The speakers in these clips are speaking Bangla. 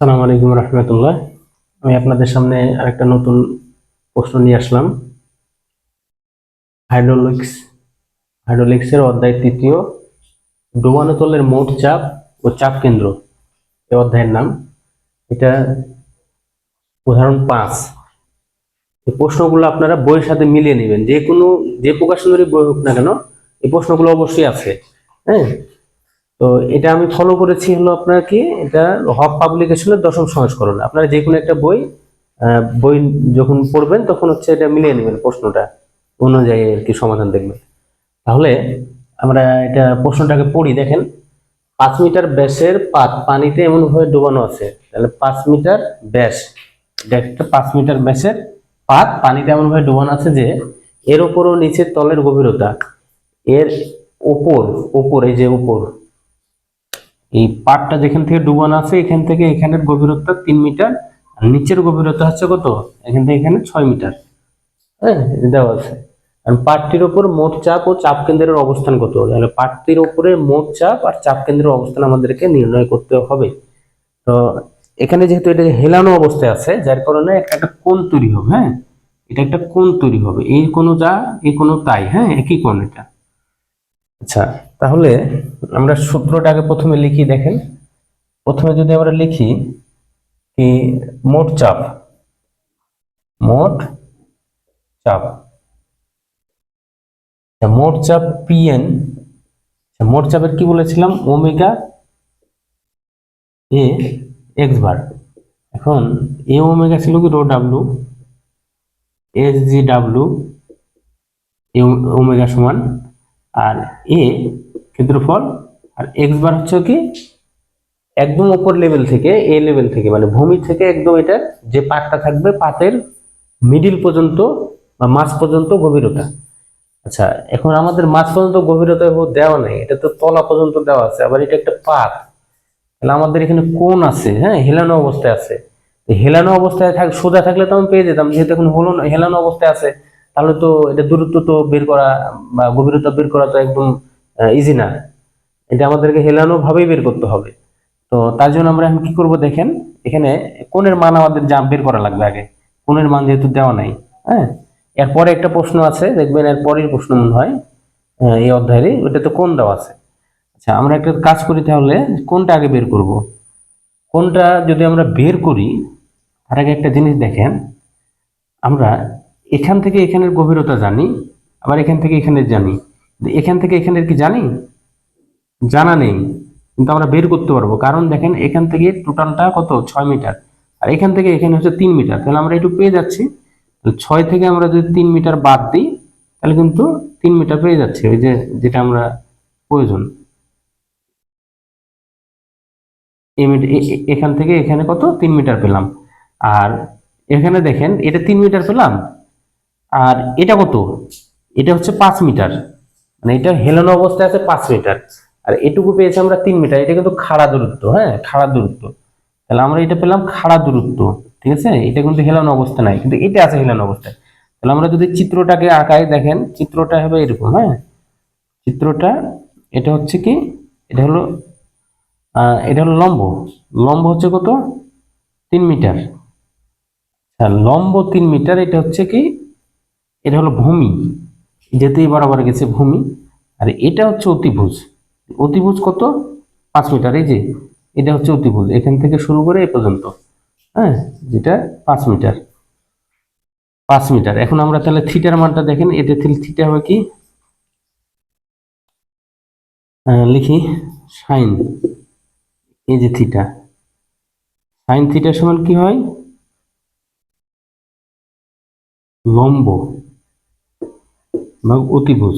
আসসালামু আলাইকুম রহমতুল্লাহ। আমি আপনাদের সামনে আরেকটা নতুন প্রশ্ন নিয়ে আসলাম। হাইড্রোলিক্স হাইড্রোলিক্সের অধ্যায় তৃতীয়, ডোবানো তলের মোট চাপ ও চাপ কেন্দ্র, এই অধ্যায়ের নাম। এটা উদাহরণ 5। এই প্রশ্নগুলো আপনারা বইয়ের সাথে মিলিয়ে নেবেন, যে প্রকাশনারই বই হোক না কেন এই প্রশ্নগুলো অবশ্যই আছে। হ্যাঁ, তো এটা আমি ফলো করেছি হলো আপনার কি, এটা হক পাবলিকেশনের 10ম সংস্করণ। আপনারা যে কোনো একটা বই যখন পড়বেন তখন হচ্ছে এটা মিলিয়ে নেবেন, প্রশ্নটা অনুযায়ী আর কি সমাধান দেখবেন। তাহলে আমরা এটা প্রশ্নটাকে পড়ি, দেখেন। 5 মিটার ব্যাসের পাত পানিতে এমন ভাবে ডোবানো আছে। তাহলে 5 মিটার ব্যাস, এটা একটা 5 মিটার ব্যাসের পাত পানিতে এমন ভাবে ডোবানো আছে যে এর উপর ও নিচের তলের গভীরতা, এর উপর উপর এই যে উপর এই পাটটা যেখান থেকে ডুবানো আছে এখান থেকে এখানের গভীরতা 3 মিটার, আর নিচের গভীরতা হচ্ছে কত, এখান থেকে এখানে 6 মিটার। হ্যাঁ, দেওয়া আছে। আর পাটটির উপর মোট চাপ ও চাপ কেন্দ্রের অবস্থান কত, তাহলে পাটটির উপরে মোট চাপ আর চাপ কেন্দ্রের অবস্থান আমাদেরকে নির্ণয় করতে হবে। তো এখানে যেহেতু এটা হেলানো অবস্থায় আছে যার কারণে একটা কোণ তৈরি হবে। হ্যাঁ, এটা একটা কোণ তৈরি হবে, এই কোণ যা এই কোণ তাই, হ্যাঁ একই কোণ এটা। আচ্ছা, তাহলে আমরা সূত্রটাকে প্রথমে লিখি, দেখেন। প্রথমে যদি আমরা লিখি কি মোট চাপ, মোট চাপ, মোট চাপ পিএন। মোট চাপের কি বলেছিলাম, ওমেগা এ এক্স বার। এখন এ ওমেগা ছিল কি rho W, S G W এ ওমেগা সমান, আর এ ক্ষেত্রফল, আর এক্স বার হচ্ছে কি একদম উপর লেভেল থেকে, এ লেভেল থেকে মানে ভূমি থেকে একদম এটা যে পাতটা থাকবে পাতের মিডিল পর্যন্ত বা মাঝ পর্যন্ত গভীরতা। আচ্ছা, এখন আমাদের মাঝ পর্যন্ত গভীরতা দেওয়া নেই, এটা তো তলা পর্যন্ত দেওয়া আছে, আবার এটা একটা পাত। তাহলে আমাদের এখানে কোণ আছে, হ্যাঁ হেলানো অবস্থায় আছে। হেলানো অবস্থায় সোজা থাকলে তো আমি পেয়ে যেতাম, যেহেতু এখন হেলানো অবস্থায় আছে, তাহলে তো এটা দূরত্ব তো বের করা বা গভীরতা বের করা তো একদম ইজি না। এটা আমাদেরকে হেলানো ভাবেই বের করতে হবে। তো তার জন্য আমরা এখন কি করব, দেখেন। এখানে কোণের মান আমাদের যা বের করা লাগবে আগে, কোণের মান যেহেতু দেওয়া নাই। হ্যাঁ, এরপরে একটা প্রশ্ন আছে, দেখবেন এর পরের প্রশ্ন মনে হয় এই অধ্যায়েরই, ওটা তো কোণ দেওয়া আছে। আচ্ছা, আমরা একটা কাজ করি, তাহলে কোনটা আগে বের করব। কোনটা যদি আমরা বের করি তার আগে একটা জিনিস দেখেন, আমরা এখান থেকে এখানের গভীরতা জানি, আবার এখান থেকে এখানের জানি। এখান থেকে এখানের কি জানি, জানা নেই, কিন্তু আমরা বের করতে পারবো, কারণ দেখেন এখান থেকে টোটালটা কত 6 মিটার, আর এখান থেকে এখানে হচ্ছে 3 মিটার, তাহলে আমরা একটু পেয়ে যাচ্ছি। 6 থেকে আমরা যদি 3 মিটার বাদ দিই তাহলে কিন্তু 3 মিটার পেয়ে যাচ্ছে, ওই যে যেটা আমরা প্রয়োজন। এখান থেকে এখানে কত 3 মিটার পেলাম, আর এখানে দেখেন এটা 3 মিটার পেলাম, আর এটা কত, এটা হচ্ছে 5 মিটার, মানে এটা হেলানো অবস্থায় আছে 5 মিটার, আর এটুকু পেয়েছি আমরা 3 মিটার। এটা কিন্তু খাড়া দূরত্ব, হ্যাঁ খাড়া দূরত্ব। তাহলে আমরা এটা পেলাম খাড়া দূরত্ব, ঠিক আছে। এটা কিন্তু হেলানো অবস্থা নাই, কিন্তু এটা আছে হেলানো অবস্থায়। তাহলে আমরা যদি চিত্রটাকে আঁকাই, দেখেন চিত্রটা হবে এরকম। হ্যাঁ, চিত্রটা এটা হচ্ছে কি, এটা হলো এটা হলো লম্ব, লম্ব হচ্ছে কত 3 মিটার। লম্ব 3 মিটার, এটা হচ্ছে কি, এটা হলো ভূমি, যেতেই বরাবর গেছে ভূমি। আর এটা হচ্ছে অতিভুজ, অতিভুজ কত 5 মিটার, এই যে এটা হচ্ছে অতিভুজ, এখান থেকে শুরু করে এ পর্যন্ত। হ্যাঁ, যেটা 5 মিটার, 5 মিটার। এখন আমরা তাহলে থিটার মানটা দেখেন, এটা থিটা হবে কি, লিখি সাইন, এই যে থিটা, সাইন থিটার সমান কি হয়, লম্ব বা অতিভুজ,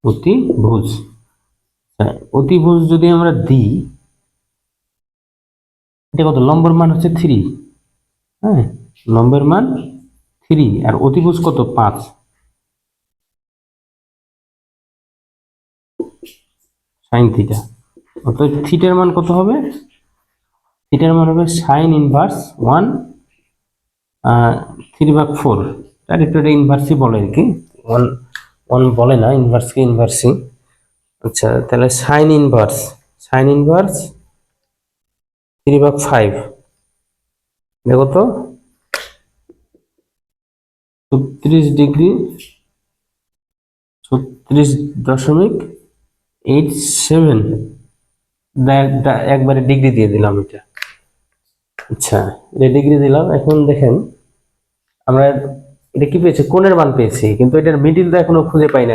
অতিভুজ। অতিভুজ যদি আমরা দিই, এটা কত, লম্বের মান হচ্ছে 3। হ্যাঁ, লম্বের মান 3, আর অতিভুজ কত 5, সাইন থিটা। অর্থাৎ থিটার মান কত হবে, থিটার মান হবে সাইন ইনভার্স 1 3/4। তার একটু এটা ইনভার্সই বলে আর কি, 1 বলে না, ইনভার্সকে ইনভার্সই। আচ্ছা, তাহলে সাইন ইনভার্স 3/5 দেখো তো 36 ডিগ্রি 36.87 একবারে ডিগ্রি দিয়ে দিলাম এটা। আচ্ছা, এটা ডিগ্রি দিলাম। এখন দেখেন আমরা এটা কি পেয়েছি, কোণের মান পেয়েছি, কিন্তু এটার মিডিল তো এখনো খুঁজে পাই না।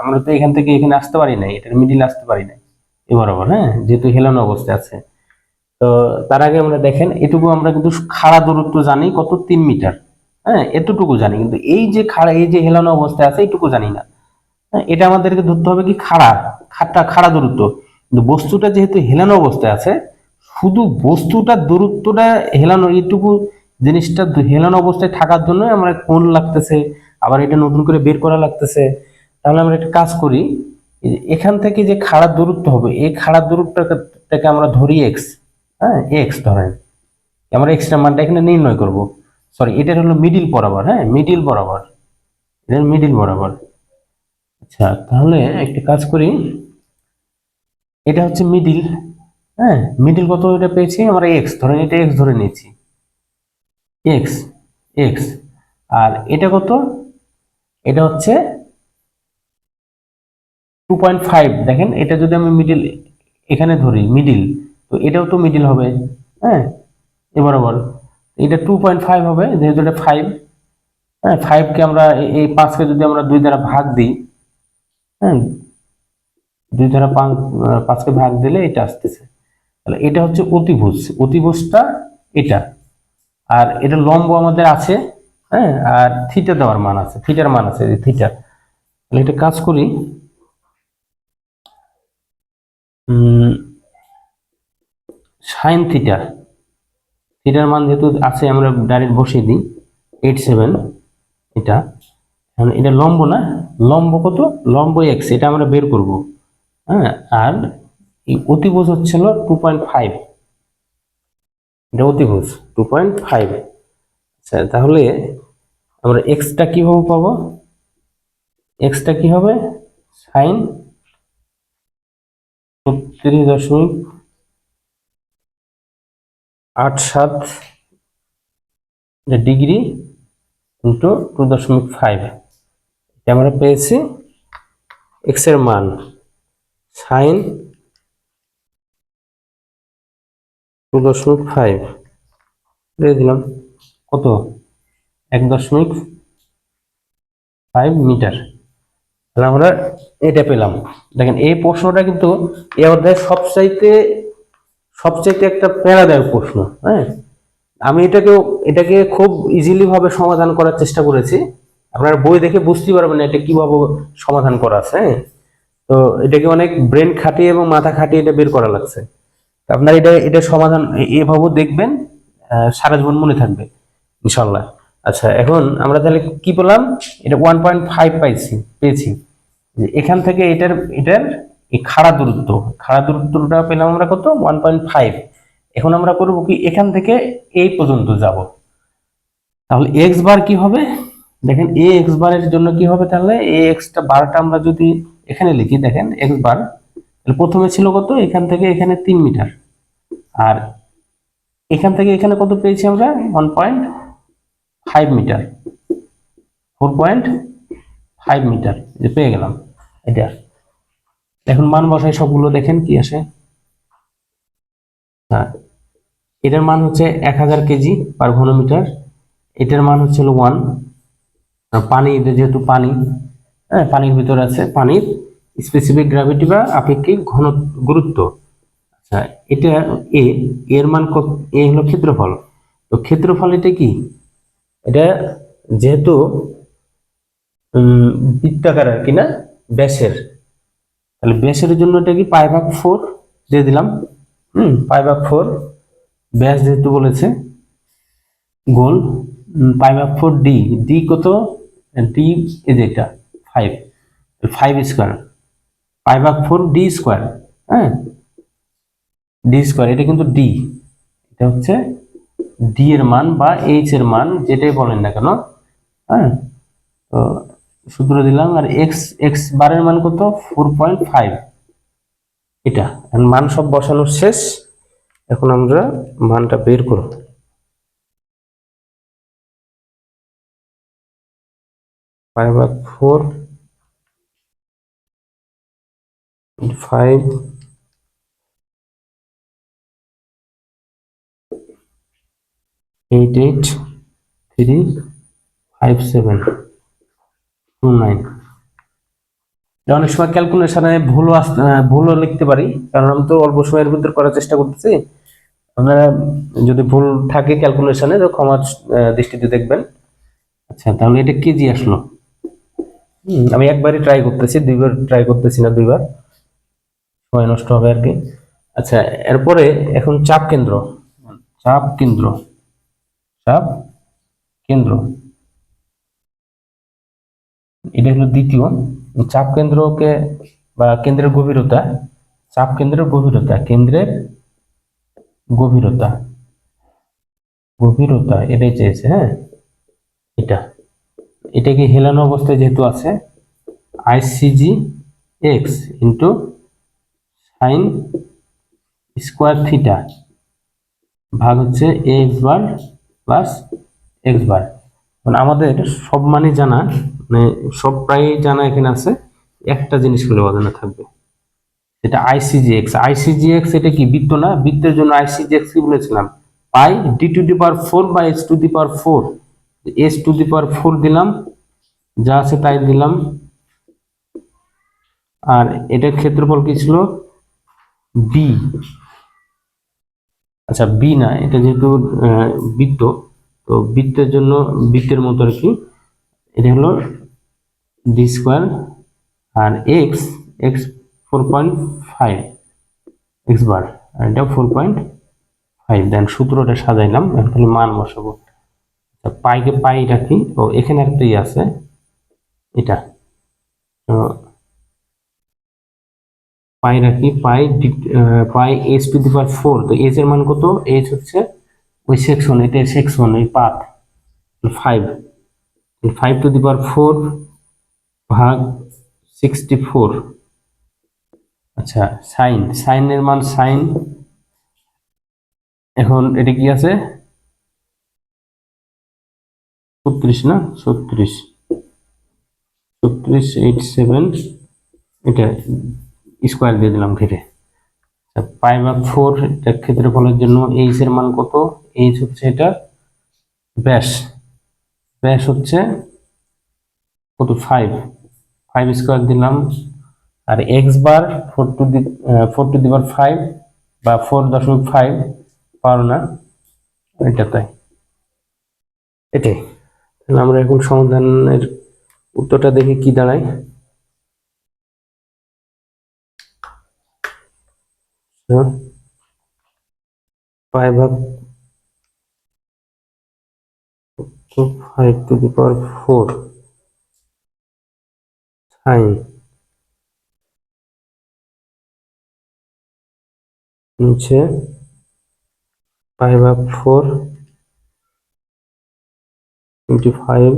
আমরা তো এখান থেকে এখানে আসতে পারি নাই, এটার মিডিল আসতে পারি নাই এ বরাবর, হ্যাঁ, যেহেতু হেলানো অবস্থায় আছে। তো তার আগে আমরা দেখেন এটুকু আমরা কিন্তু খাড়া দূরত্ব জানি কত, 3 মিটার। হ্যাঁ, এতটুকু জানি, কিন্তু এই যে খাড়া, এই যে হেলানো অবস্থায় আছে এইটুকু জানি না। হ্যাঁ, এটা আমাদেরকে ধরতে হবে কি খাড়া দূরত্ব, কিন্তু বস্তুটা যেহেতু হেলানো অবস্থায় আছে, শুধু বস্তুটার দূরত্বটা হেলানো, এইটুকু জিনিসটা হেলানো অবস্থায় থাকার জন্য আমরা কোণ লাগতেছে, আবার এটা নতুন করে বের করা লাগতেছে। তাহলে আমরা একটা কাজ করি, এখান থেকে যে খাড়া দূরত্ব হবে, এই খাড়া দূরত্বটাকে আমরা ধরি এক্স। হ্যাঁ, এক্স ধরেন, আমরা এক্সটার মানটা এখানে নির্ণয় করব। সরি, এটা হলো মিডিল বরাবর, হ্যাঁ, মিডিল বরাবর, এটা মিডিল বরাবর। আচ্ছা, তাহলে একটা কাজ করি, এটা হচ্ছে মিডিল। হ্যাঁ, মিডিল কত এটা পেয়েছি আমরা, এক্স ধরেন, এটা এক্স ধরে নিয়েছি, এক্স এক্স। আর এটা কত, এটা হচ্ছে 2.5। দেখেন এটা যদি আমি মিডিল এখানে ধরি মিডিল, তো এটাও তো মিডিল হবে। হ্যাঁ, এ বরাবর এটা 2.5 হবে, যেহেতু এটা 5। হ্যাঁ, 5 কে আমরা এই 5 কে যদি আমরা 2 দ্বারা ভাগ দিই, হ্যাঁ, 2 দ্বারা 5 কে ভাগ দিলে এটা আসতেছে। তাহলে এটা হচ্ছে অতিভুজ, অতিভুজটা এটা। আর এটা লম্ব আমাদের আছে, হ্যাঁ, আর থিটা দেওয়ার মান আছে, থিটার মান আছে, থিটা। তাহলে এটা কাজ করি, সাইন থিটা, থিটার মান যেহেতু আছে আমরা ডাইরেক্ট বসিয়ে দিই 87। এটা এখন এটা লম্ব না, লম্ব কত, লম্ব এক্স, এটা আমরা বের করব। হ্যাঁ, আর এই অতিভুজ হচ্ছিল 2.5, এটা অতিভুজ 2.5। আচ্ছা, তাহলে আমরা এক্সটা কিভাবে পাবো, এক্সটা কি হবে, সাইন 36.87 ডিগ্রি ইন্টু 2.5, এটা আমরা পেয়েছি এক্স এর মান, সাইন 2.5 দিয়ে দিলাম কত, 1.5 মিটার। তাহলে আমরা এটা পেলাম। দেখেন এই প্রশ্নটা কিন্তু এই অধ্যায়ের সবচাইতে একটা প্যারাদায়ক প্রশ্ন। হ্যাঁ, আমি এটাকে খুব ইজিলি ভাবে সমাধান করার চেষ্টা করেছি। আপনারা বই দেখে বুঝতে পারবেন এটা কিভাবে সমাধান করা আছে। হ্যাঁ, তো এটাকে অনেক ব্রেন খাটিয়ে এবং মাথা খাটিয়ে এটা বের করা লাগছে। আপনার এটা সমাধান এভাবে দেখবেন, সারা জীবন মনে থাকবে ইনশাল্লাহ। আচ্ছা, এখন আমরা তাহলে কি পেলাম, এটা 1.5 পেয়েছি। যে এখান থেকে এটার এটার এই খাড়া দূরত্বটা পেলাম আমরা কত, 1.5। এখন আমরা করব কি, এখান থেকে এই পর্যন্ত যাব। তাহলে এক্স বার কি হবে, দেখেন এ এক্স বারের জন্য কি হবে, তাহলে এ এক্সটা বারটা আমরা যদি এখানে লিখি, দেখেন এক্স বার প্রথমে ছিল কত, এখান থেকে এখানে 3 মিটার, আর এখান থেকে এখানে কত পেয়েছি আমরা, 1.5 মিটার, 4.5 মিটার যে পেয়ে গেলাম এটা। এখন মান বসাই সবগুলো, দেখেন কি আসে। হ্যাঁ, এটার মান হচ্ছে 1000 কেজি পার ঘনমিটার, এটার মান হচ্ছে 1। পানি, যেহেতু পানি, হ্যাঁ, পানির ভিতরে আছে, পানির স্পেসিফিক গ্র্যাভিটি বা আপেক্ষিক গুরুত্ব। আচ্ছা, এটা এ, এর মান কত, এ হলো ক্ষেত্রফল। তো ক্ষেত্রফল এটা কি, এটা যেহেতু বৃত্তাকার আর কি না, ব্যাসের, তাহলে ব্যাসের জন্য এটা কি π/4 দিয়ে দিলাম। π/4, ব্যাস যেহেতু বলেছে গোল, π/4 ডি, ডি কত, ডি এই যেটা 5, 5 স্কোয়ার, π/4 ডি স্কোয়ার। হ্যাঁ, ডি স্কোয়ার, এটা কিন্তু ডি, এটা হচ্ছে ডি এর মান বা এইচ এর মান, যেটাই বলেন না কেন। হ্যাঁ, তো সূত্র দিলাম, আর এক্স এক্স বারের মান কত, 4.5। এটা মান সব বসানোর শেষ। এখন আমরা মানটা বের করব। পাই ভাগ 4 5 8 8 3 5 7 2 9। অনেক সময় ক্যালকুলেশনে ভুলও লিখতে পারি, কারণ আমি তো অল্প সময়ের ভিতর করার চেষ্টা করতেছি। আপনারা যদি ভুল থাকে ক্যালকুলেশনে তো ক্ষমার দৃষ্টিতে দেখবেন। আচ্ছা, তাহলে এটা কেজি আসলো। আমি একবারই ট্রাই করতেছি, দুইবার ট্রাই করতেছি না, দুইবার সময় নষ্ট হবে আর কি। আচ্ছা, এরপরে এখন চাপ কেন্দ্র। চাপ কেন্দ্র চাপ কেন্দ্র এটা হলো দ্বিতীয়। চাপ কেন্দ্রকে বা কেন্দ্রের গভীরতা, চাপ কেন্দ্রের গভীরতা, কেন্দ্রের গভীরতা গভীরতা এটাই চেয়েছে। হ্যাঁ, এটাকে হেলানো অবস্থায় যেহেতু আছে, ICG x into sine square theta ভাগ হচ্ছে এ x bar plus x bar. মানে আমাদের সব মানই জানা, মানে সব প্রায় জানা এখানে আছে, একটা জিনিস হলে অজানা থাকবে, এটা আইসিজিএক্স। আইসিজিএক্স এটা কি বৃত্ত না? বৃত্তের জন্য আইসিজিএক্স কি বলেছিলাম? পাই ডি টু দি পাওয়ার 4 বা S to the power 4। S to the power 4 দিলাম, যা আছে তাই দিলাম। আর এটার ক্ষেত্রফল কি ছিল? বি। আচ্ছা, বি না, এটা যেহেতু বৃত্ত, তো বৃত্তের জন্য বৃত্তের মতো আর কি, এটা হলো ডি স্কোয়ার। আর এক্স এক্স 4.5 এক্স বার, আর এটা 4.5। দেন সূত্রটা সাজাইলাম, এখন খালি মান বসাবো। পাইকে পাই রাখি, ও এখানে একটা ই আছে, এটা তো পাই রাখি, পাই এস টু দি পাওয়ার 4। তো এস এর মান কত? এস হচ্ছে ওই সেকশন, এটা সেকশন, এই পাথ 5। 5 টু দি পাওয়ার 4 ভাগ 64। আচ্ছা, সাইনের মান সাইন, এখন এটা কি আছে? 36 না? 36 87, এটা স্কোয়ার দিয়ে দিলাম ঘিরে। পাই ভাগ 4, এটা ক্ষেত্রফলের জন্য এইচ এর মান কত? এইচ হচ্ছে এটা ব্যাস, ব্যাস হচ্ছে কত? 5 স্কোয়ার দিলাম। আর এক্স বার 4 টু দি পাওয়ার 5 বা 4.5 পারো না, এটা তাই, এটাই। তাহলে আমরা এখন সমাধানের উত্তরটা দেখি কি দাঁড়ায়। পাই ভাগ 5 টু দি পাওয়ার 4 সাইন নিচে পাই ভাগ 4 ইন্টু 5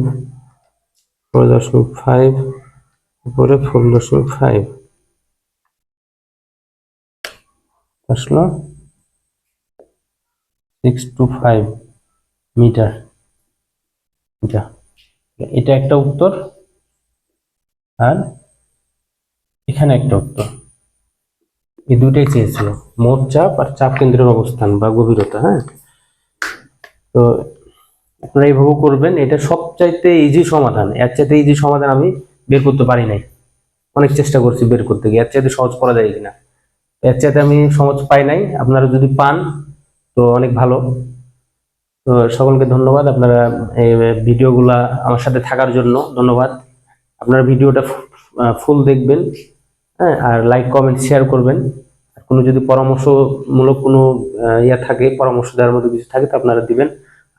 4.5 উপরে 4.5 আসলো 625 মিটার। এটা এটা একটা উত্তর, আর এখানে একটা উত্তর। এই দুইটাই চেয়েছিল, মোট চাপ আর চাপ কেন্দ্রের অবস্থান বা গভীরতা। হ্যাঁ, তো আপনারা এইভাবে করবেন, এটা সবচাইতে ইজি সমাধান। এর চাইতে ইজি সমাধান আমি বের করতে পারি নাই, অনেক চেষ্টা করছি বের করতে গিয়ে, এর চাইতে সহজ করা যায় কিনা। এর চাইতে আমি সহজ পাই নাই, আপনারা যদি পান তো অনেক ভালো। তো সকলকে ধন্যবাদ, আপনারা এই ভিডিওগুলা আমার সাথে থাকার জন্য ধন্যবাদ। আপনারা ভিডিওটা ফুল দেখবেন, হ্যাঁ, আর লাইক কমেন্ট শেয়ার করবেন। কোনো যদি পরামর্শমূলক কোনো ইয়া থাকে, পরামর্শ দেওয়ার মতো কিছু থাকে তো আপনারা দিবেন।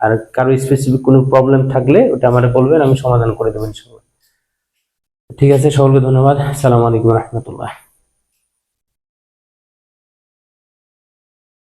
আর কারো স্পেসিফিক কোনো প্রবলেম থাকলে ওটা আমাকে বলবেন, আমি সমাধান করে দেবেন। ঠিক আছে, সকলকে ধন্যবাদ। আসসালামু আলাইকুম রহমতুল্লাহ।